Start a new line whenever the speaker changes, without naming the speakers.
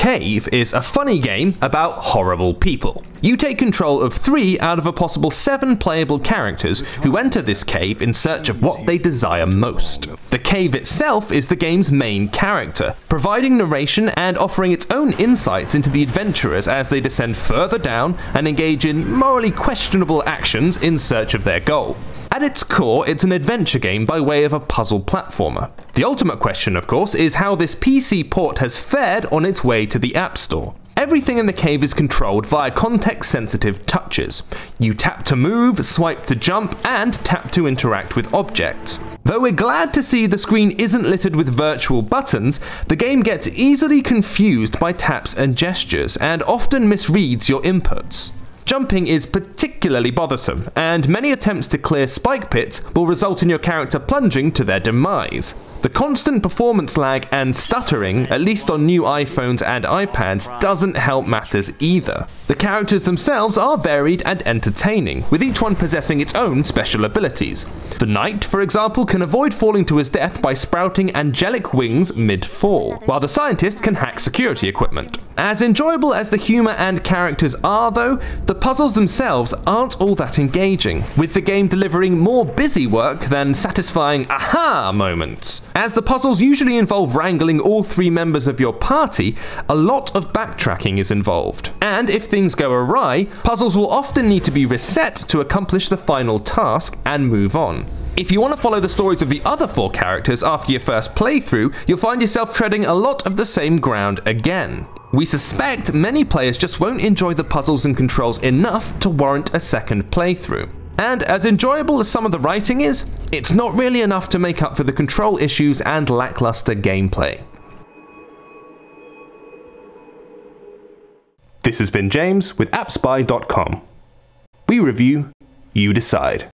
Cave is a funny game about horrible people. You take control of 3 out of a possible 7 playable characters who enter this cave in search of what they desire most. The cave itself is the game's main character, providing narration and offering its own insights into the adventurers as they descend further down and engage in morally questionable actions in search of their goal. At its core, it's an adventure game by way of a puzzle platformer. The ultimate question, of course, is how this PC port has fared on its way to the App Store. Everything in the cave is controlled via context-sensitive touches. You tap to move, swipe to jump, and tap to interact with objects. Though we're glad to see the screen isn't littered with virtual buttons, the game gets easily confused by taps and gestures, and often misreads your inputs. Jumping is particularly bothersome, and many attempts to clear spike pits will result in your character plunging to their demise. The constant performance lag and stuttering, at least on new iPhones and iPads, doesn't help matters either. The characters themselves are varied and entertaining, with each one possessing its own special abilities. The knight, for example, can avoid falling to his death by sprouting angelic wings mid-fall, while the scientist can hack security equipment. As enjoyable as the humour and characters are, though, the puzzles themselves aren't all that engaging, with the game delivering more busy work than satisfying aha moments. As the puzzles usually involve wrangling all 3 members of your party, a lot of backtracking is involved. And if things go awry, puzzles will often need to be reset to accomplish the final task and move on. If you want to follow the stories of the other 4 characters after your first playthrough, you'll find yourself treading a lot of the same ground again. We suspect many players just won't enjoy the puzzles and controls enough to warrant a second playthrough. And as enjoyable as some of the writing is, it's not really enough to make up for the control issues and lackluster gameplay. This has been James with AppSpy.com. We review, you decide.